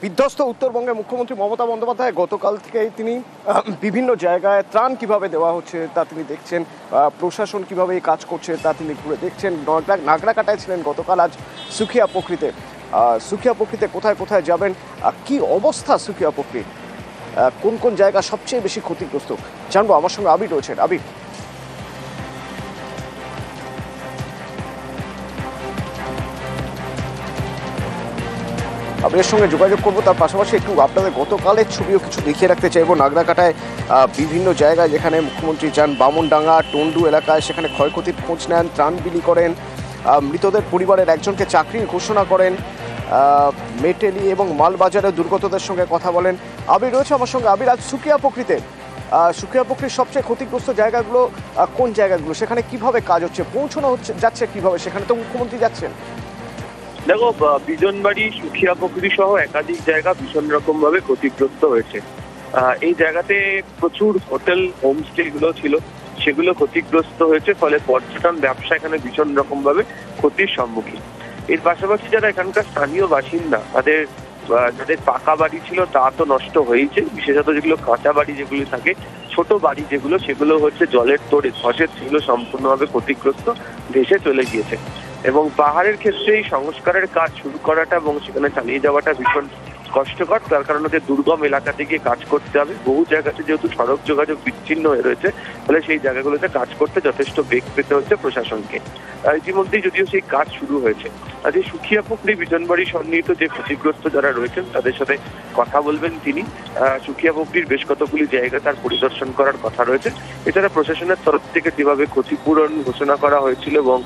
বিধ্বস্ত উত্তরবঙ্গের মুখ্যমন্ত্রী মমতা বন্দ্যোপাধ্যায় গতকাল থেকেই তিনি বিভিন্ন জায়গায় ত্রাণ কিভাবে দেওয়া হচ্ছে তা তিনি দেখছেন, প্রশাসন কিভাবে এই কাজ করছে তা তিনি ঘুরে দেখছেন। নাগরাকাটায় ছিলেন গতকাল, আজ সুখিয়া পুখরীতে। সুখিয়া পুখরীতে কোথায় কোথায় যাবেন, কি অবস্থা সুখিয়া পুখরী, কোন কোন জায়গা সবচেয়ে বেশি ক্ষতিগ্রস্ত জানবো। আমার সঙ্গে আবির রয়েছেন। আবির, আপনাদের সঙ্গে যোগাযোগ করবো, তার পাশাপাশি একটু আপনাদের গতকালের ছবিও কিছু দেখিয়ে রাখতে চাইবো। নাগরাকাটায় বিভিন্ন জায়গায় যেখানে মুখ্যমন্ত্রী যান, বামনডাঙ্গা, টন্ডু এলাকায়, সেখানে ক্ষয়ক্ষতির খোঁজ নেন, ত্রাণ বিলি করেন, মৃতদের পরিবারের একজনকে চাকরির ঘোষণা করেন, মেটেলি এবং মালবাজারে দুর্গতদের সঙ্গে কথা বলেন। আবির রয়েছে আমার সঙ্গে। আবির, আজ সুখিয়া পুখরীতে, সুখিয়া পুখরীর সবচেয়ে ক্ষতিগ্রস্ত জায়গাগুলো কোন জায়গাগুলো, সেখানে কিভাবে কাজ হচ্ছে, পৌঁছানো যাচ্ছে কিভাবে, সেখানে তো মুখ্যমন্ত্রী যাচ্ছেন। দেখো, বিজনবাড়ি, সুখিয়া পুকুরি সহ একাধিক জায়গা ভীষণ রকম ভাবে ক্ষতিগ্রস্ত হয়েছে। এই জায়গাতে প্রচুর হোটেল, হোমস্টে গুলো ছিল, সেগুলো ক্ষতিগ্রস্ত হয়েছে, ফলে পর্যটন ব্যবসা এখানে ভীষণ রকম ভাবে ক্ষতির সম্মুখীন। এর পাশাপাশি যারা এখানকার স্থানীয় বাসিন্দা, যাদের পাকা বাড়ি ছিল তা তো নষ্ট হয়েছে, বিশেষত যেগুলো কাঁচা বাড়ি যেগুলো থাকে, ছোট বাড়ি যেগুলো, সেগুলো হচ্ছে জলের তোড়ে ধসে সেগুলো সম্পূর্ণভাবে ক্ষতিগ্রস্ত, ভেসে চলে গিয়েছে। এবং পাহাড়ের ক্ষেত্রে এই সংস্কারের কাজ শুরু করাটা এবং সেখানে চালিয়ে যাওয়াটা ভীষণ কষ্টকর, তার কারণ হচ্ছে দুর্গম এলাকাতে গিয়ে কাজ করতে হবে। বহু জায়গাতে যেহেতু সড়ক যোগাযোগ বিচ্ছিন্ন হয়ে রয়েছে, ফলে সেই জায়গাগুলোতে কাজ করতে যথেষ্ট বেগ পেতে হচ্ছে প্রশাসনকে। ইতিমধ্যেই যদিও সেই কাজ শুরু হয়েছে। আজ এই সুখিয়া পুখরী, বিজনবাড়ি সন্নিহিত যে ক্ষতিগ্রস্ত যারা রয়েছেন তাদের সাথে কথা বলবেন তিনি। সুখিয়া পুখরীর বেশ কতগুলি জায়গা তার পরিদর্শন করার কথা রয়েছে। এছাড়া প্রশাসনের তরফ থেকে যেভাবে ক্ষতিপূরণ ঘোষণা করা হয়েছিল এবং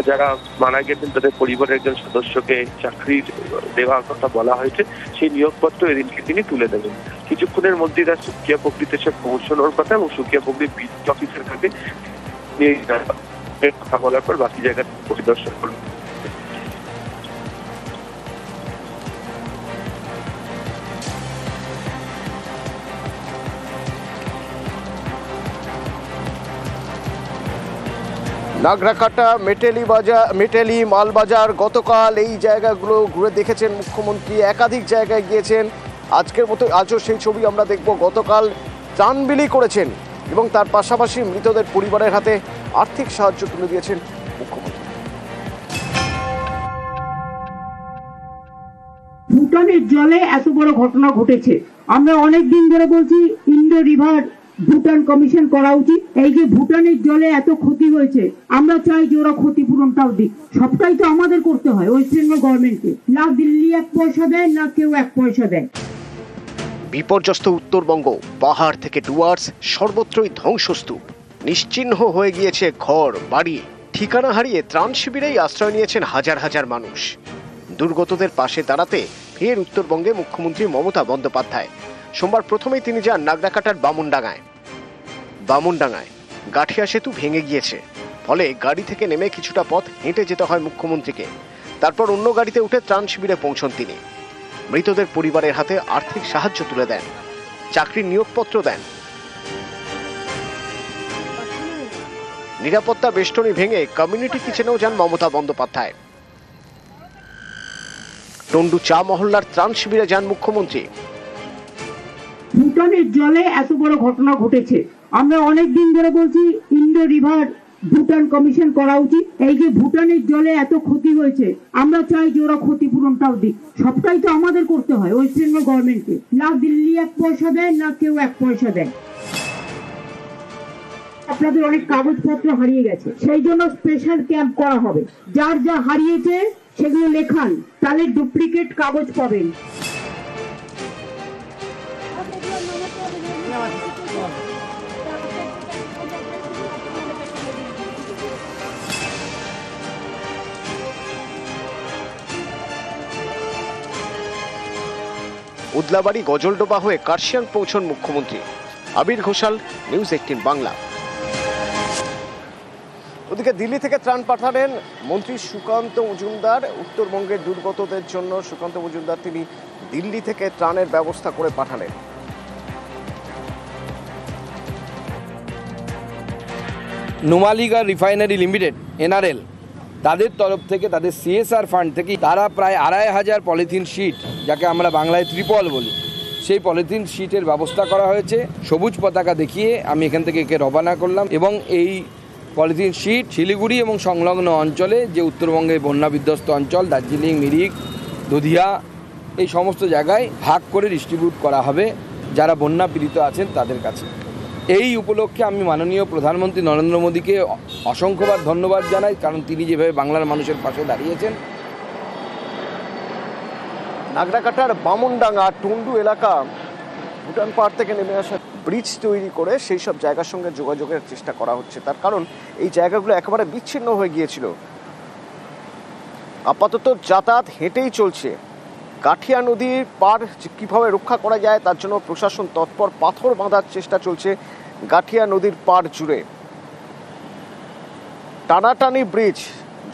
যারা মারা গেছেন তাদের পরিবারের একজন সদস্যকে চাকরি দেওয়ার কথা বলা হয়েছে, সেই নিয়োগপত্র এদিনকে তিনি তুলে দেবেন। কিছুক্ষণের মধ্যেই তার সুখিয়া পুখরীতে সে পৌঁছানোর কথা এবং সুখিয়া পুখরী বিদ্যুৎ অফিসের কাছে কথা বলার পর বাকি জায়গা পরিদর্শন করবেন। নাগরাকাটা, মেটেলি, মালবাজার, গতকাল এই জায়গাগুলো ঘুরে দেখেছেন মুখ্যমন্ত্রী, একাধিক জায়গায় গিয়েছেন। আজকের মতো আজও সেই ছবি আমরা দেখব। গতকাল ত্রাণ বিলি করেছেন এবং তার পাশাপাশি মৃতদের পরিবারের হাতে আর্থিক সাহায্য তুলে দিয়েছেন মুখ্যমন্ত্রী। ভুটানের জলে এত বড় ঘটনা ঘটেছে, আমরা অনেক দিন ধরে বলছি ইন্ডো রিভার ভুটান কমিশন করা উচিত। এই যে ভুটানের জলে এত ক্ষতি হয়েছে, আমরা চাই যে ওরা ক্ষতিপূরণটাও দিক। সবটাই তো আমাদের করতে হয়, ওয়েস্ট বেঙ্গল গভর্নমেন্টকে। না দিল্লি 1 পয়সা দেয়, না কেউ 1 পয়সা দেয়। বিপর্যস্ত উত্তরবঙ্গ, পাহাড় থেকে ডুয়ার্স, সর্বত্রই ধ্বংসস্তূপ, নিশ্চিহ্ন হয়ে গিয়েছে ঘর বাড়ি। ঠিকানা হারিয়ে ত্রাণ শিবিরেই আশ্রয় নিয়েছেন হাজার হাজার মানুষ। দুর্গতদের পাশে দাঁড়াতে ফের উত্তরবঙ্গে মুখ্যমন্ত্রী মমতা বন্দ্যোপাধ্যায়। সোমবার প্রথমেই তিনি যান নাগরাকাটার বামনডাঙ্গায়। গাঠিয়া সেতু ভেঙে গিয়েছে, ফলে গাড়ি থেকে নেমে কিছুটা পথ হেঁটে যেতে হয় মুখ্যমন্ত্রীকে। তারপর অন্য গাড়িতে উঠে ত্রাণ শিবিরে পৌঁছন তিনি। মৃতদের পরিবারের হাতে আর্থিক সাহায্য তুলে দেন, চাকরির নিয়োগপত্র দেন। নিরাপত্তা বেষ্টনী ভেঙে কমিউনিটি কিচেনেও যান মমতা বন্দ্যোপাধ্যায়। টন্ডু চা মহল্লার ত্রাণ শিবিরে যান মুখ্যমন্ত্রী। ভুটানের জলে এত বড় ঘটনা ঘটেছে, আমরা অনেক দিন ধরে বলছি ইন্ডো রিভার ভুটান কমিশন করা উচিত। এই যে ভুটানের জলে এত ক্ষতি হয়েছে, আমরা চাই যে ওরা ক্ষতিপূরণটাও দিক। সবটাই তো আমাদের করতে হয়, ওয়েস্ট বেঙ্গল গভর্নমেন্টকে। না দিল্লি 1 পয়সা দেয়, না কেউ 1 পয়সা দেয়। আপনাদের অনেক কাগজপত্র হারিয়ে গেছে, সেই জন্য স্পেশাল ক্যাম্প করা হবে। যার যা হারিয়েছে সেগুলো লেখান, তাহলে ডুপ্লিকেট কাগজ পাবেন। উদলাবাড়ি, গজলডোবা হয়ে কার্শিয়াং পৌঁছন মুখ্যমন্ত্রী। আবির ঘোষাল, নিউজ 18 বাংলা। ওদিকে দিল্লি থেকে ত্রাণ পাঠালেন মন্ত্রী সুকান্ত মজুমদার। উত্তরবঙ্গের দুর্গতদের জন্য সুকান্ত মজুমদার তিনি দিল্লি থেকে ত্রাণের ব্যবস্থা করে পাঠালেন। নুমালিগড় রিফাইনারি লিমিটেড NRL তাদের তরফ থেকে, তাদের CSR ফান্ড থেকে তারা প্রায় 2500 পলিথিন শিট, যাকে আমরা বাংলায় ত্রিপল বলি, সেই পলিথিন শিটের ব্যবস্থা করা হয়েছে। সবুজ পতাকা দেখিয়ে আমি এখান থেকে একে রবানা করলাম এবং এই পলিথিন শিট শিলিগুড়ি এবং সংলগ্ন অঞ্চলে, যে উত্তরবঙ্গের বন্যা বিধ্বস্ত অঞ্চল দার্জিলিং, মিরিক, দধিয়া, এই সমস্ত জায়গায় ভাগ করে ডিস্ট্রিবিউট করা হবে যারা বন্যা পীড়িত আছেন তাদের কাছে। এই উপলক্ষে আমি মাননীয় প্রধানমন্ত্রী নরেন্দ্র মোদীকে অসংখ্যবার ধন্যবাদ জানাই, কারণ তিনি যেভাবে বাংলার মানুষের পাশে দাঁড়িয়েছেন। নাগরাকাটার বামনডাঙ্গা টুন্ডু এলাকা ভুটান পাহাড় থেকে নেমে আসা ব্রিজ তৈরি করে সেই সব জায়গার সঙ্গে যোগাযোগের চেষ্টা করা হচ্ছে। তার কারণ এই জায়গাগুলো একেবারে বিচ্ছিন্ন হয়ে গিয়েছিল। আপাতত যাতায়াত হেঁটেই চলছে। গাঠিয়া নদীর পার কিভাবে রক্ষা করা যায় তার জন্য প্রশাসন তৎপর, পাথর বাঁধার চেষ্টা চলছে গাঠিয়া নদীর পার জুড়ে। টানাটানি ব্রিজ,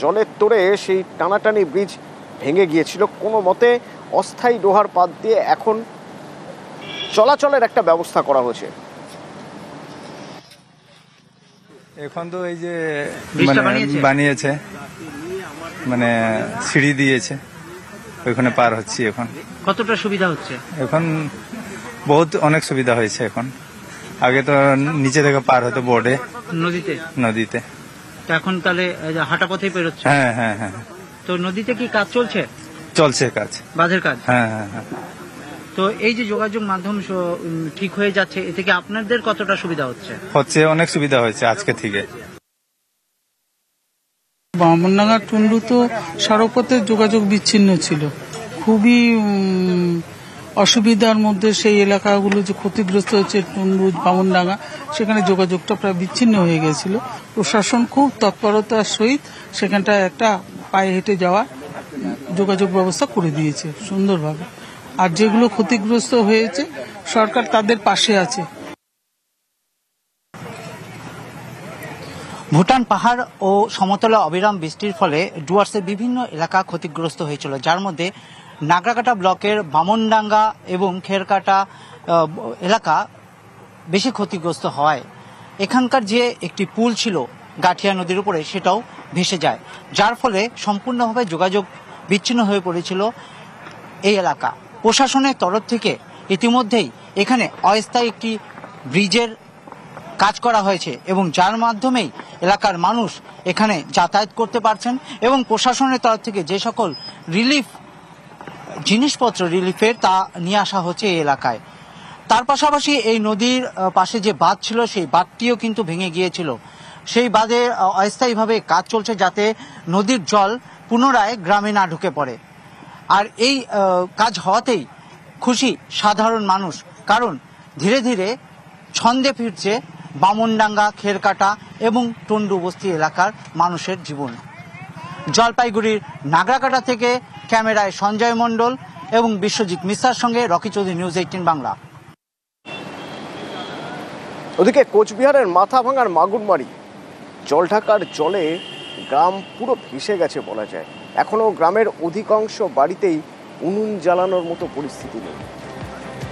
জলের তোড়ে সেই টানাটানি ব্রিজ ভেঙে গিয়েছিল। কোনো মতে অস্থায়ী লোহার পাত দিয়ে এখন চলাচলের একটা ব্যবস্থা করা হয়েছে। এখন তো এই যে বানিয়েছে, মানে সিঁড়ি দিয়েছে, ওইখানে পার হচ্ছি। এখন কতটা সুবিধা হচ্ছে? এখন অনেক সুবিধা হয়েছে। এখন আগে তো নিচে থেকে পার হতো বোর্ডে, নদীতে। তো এখন তাহলে হাঁটা পথেই পেরোচ্ছে? হ্যাঁ হ্যাঁ হ্যাঁ। তো নদীতে কি কাজ চলছে? কাজ, বাঁধের কাজ? হ্যাঁ হ্যাঁ হ্যাঁ। তো এই যে যোগাযোগ মাধ্যম ঠিক হয়ে যাচ্ছে, এ থেকে আপনাদের কতটা সুবিধা হচ্ছে? অনেক সুবিধা হয়েছে আজকে থেকে। বামনডাঙ্গা টুন্ডু তো সড়ক পথের যোগাযোগ বিচ্ছিন্ন ছিল, খুবই অসুবিধার মধ্যে সেই এলাকাগুলো যে ক্ষতিগ্রস্ত হচ্ছে টুন্ডু বামনডাঙ্গা, সেখানে যোগাযোগটা প্রায় বিচ্ছিন্ন হয়ে গেছিল। প্রশাসন খুব তৎপরতার সহিত সেখানটা একটা পায়ে হেঁটে যাওয়া যোগাযোগ ব্যবস্থা করে দিয়েছে সুন্দরভাবে। আর যেগুলো ক্ষতিগ্রস্ত হয়েছে সরকার তাদের পাশে আছে। ভুটান পাহাড় ও সমতলে অবিরাম বৃষ্টির ফলে ডুয়ার্সের বিভিন্ন এলাকা ক্ষতিগ্রস্ত হয়েছিল, যার মধ্যে নাগরাকাটা ব্লকের বামনডাঙ্গা এবং খেরকাটা এলাকা বেশি ক্ষতিগ্রস্ত হয়। এখানকার যে একটি পুল ছিল গাঠিয়া নদীর উপরে, সেটাও ভেসে যায়, যার ফলে সম্পূর্ণভাবে যোগাযোগ বিচ্ছিন্ন হয়ে পড়েছিল এই এলাকা। প্রশাসনের তরফ থেকে ইতিমধ্যেই এখানে অস্থায়ী একটি ব্রিজের কাজ করা হয়েছে এবং যার মাধ্যমেই এলাকার মানুষ এখানে যাতায়াত করতে পারছেন এবং প্রশাসনের তরফ থেকে যে সকল রিলিফের তা নিয়ে আসা হচ্ছে এই এলাকায়। তার পাশাপাশি এই নদীর পাশে যে বাঁধ ছিল, সেই বাঁধটিও কিন্তু ভেঙে গিয়েছিল। সেই বাঁধে অস্থায়ীভাবে কাজ চলছে যাতে নদীর জল পুনরায় গ্রামে না ঢুকে পড়ে। আর এই কাজ হওয়াতেই খুশি সাধারণ মানুষ, কারণ ধীরে ধীরে ছন্দে ফিরছে বামনডাঙ্গা, খেরকাটা এবং টুন্ডু বস্তি এলাকার মানুষের জীবন। জলপাইগুড়ির নাগরাকাটা থেকে ক্যামেরায় সঞ্জয় মণ্ডল এবং বিশ্বজিৎ মিশ্রার সঙ্গে রকি চৌধুরী, নিউজ 18 বাংলা। ওদিকে কোচবিহারের মাথাভাঙার মাগুরমারি জলঢাকার জলে গ্রাম পুরো ভেসে গেছে বলা যায়। এখনো গ্রামের অধিকাংশ বাড়িতেই উনুন জ্বালানোর মতো পরিস্থিতি নেই।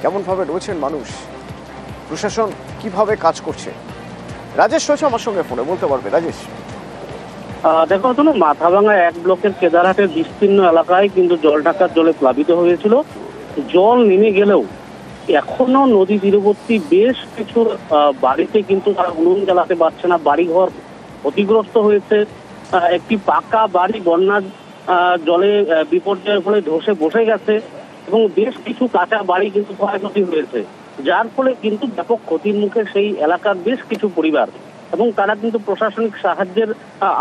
কেমনভাবে রয়েছেন মানুষ, প্রশাসন কিভাবে কাজ করছে, রাজেশ রয়েছে আমার সঙ্গে ফোনে, বলতে পারবে রাজেশ? দেখো তো, মাথাভাঙা 1 ব্লকের কেদারহাটের বিস্তীর্ণ এলাকায় কিন্তু জলঢাকার জলে প্লাবিত হয়েছিল। জল নেমে গেলেও এখনো নদী তীরবর্তী বেশ কিছু বাড়িতে কিন্তু তারা উনুন জ্বালাতে পারছে না, বাড়িঘর ক্ষতিগ্রস্ত হয়েছে। একটি পাকা বাড়ি বন্যার জলে বিপর্যয়ের ফলে ধসে বসে গেছে এবং বেশ কিছু কাঁচা বাড়ি কিন্তু ক্ষয়ক্ষতি হয়েছে, যার ফলে কিন্তু ব্যাপক ক্ষতির মুখে সেই এলাকার বেশ কিছু পরিবার, এবং তারা কিন্তু প্রশাসনিক সাহায্যের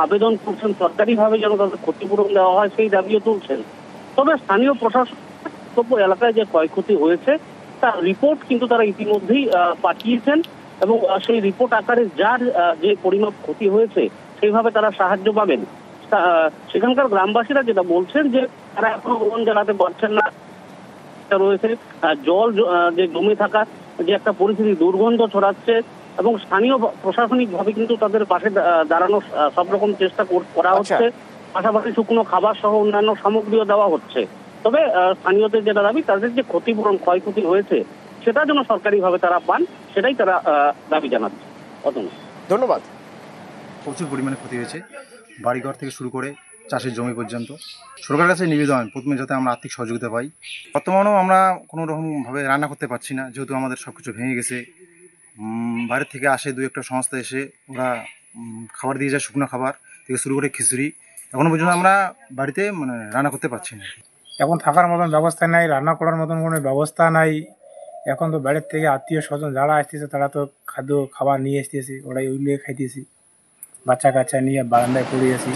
আবেদন করছেন, সরকারিভাবে যেন তাদের ক্ষতিপূরণ দেওয়া হয় সেই দাবিও তুলছেন। তবে স্থানীয় প্রশাসন এলাকায় যে ক্ষয়ক্ষতি হয়েছে তার রিপোর্ট কিন্তু তারা ইতিমধ্যেই পাঠিয়েছেন এবং সেই রিপোর্ট আকারে যার যে পরিমাপ ক্ষতি হয়েছে সেইভাবে তারা সাহায্য পাবেন। সেখানকার গ্রামবাসীরা যেটা বলছেন যে তারা এখনো উনুন জ্বালাতে পারছেন না, রয়েছে জল যে জমে থাকা যে একটা পরিস্থিতি, দুর্গন্ধ ছড়াচ্ছে এবং স্থানীয় প্রশাসনিক ভাবে কিন্তু তাদের পাশে দাঁড়ানোর সব রকম চেষ্টা করা হচ্ছে। পাশাপাশি শুকনো খাবার সহ অন্যান্য সামগ্রীও দেওয়া হচ্ছে। তবে স্থানীয়দের যেটা দাবি, তাদের যে ক্ষতিপূরণ ক্ষয়ক্ষতি হয়েছে সেটা যেন সরকারিভাবে তারা পান, সেটাই তারা দাবি জানাচ্ছে। ধন্যবাদ। প্রচুর পরিমাণে ক্ষতি হয়েছে, বাড়িঘর থেকে শুরু করে চাষের জমি পর্যন্ত। সরকারের কাছে নিবেদন প্রথমে যাতে আমরা আর্থিক সহযোগিতা পাই। বর্তমানেও আমরা কোনো রকমভাবে রান্না করতে পারছি না, যেহেতু আমাদের সব কিছু ভেঙে গেছে। বাইরের থেকে আসে দু একটা সংস্থা এসে ওরা খাবার দিয়ে যায়, শুকনো খাবার থেকে শুরু করে খিচুড়ি। এখনো পর্যন্ত আমরা বাড়িতে রান্না করতে পারছি না। এখন থাকার মতন ব্যবস্থা নাই, রান্না করার মতন কোনো ব্যবস্থা নাই। এখন তো বাইরের থেকে আত্মীয় স্বজন যারা আসতেছে তারা তো খাবার নিয়ে আসতেছে, ওরাই ওইগুলো খাইতেছি। বাচ্চা কাচ্চা নিয়ে বারান্দায় পড়ে আছি।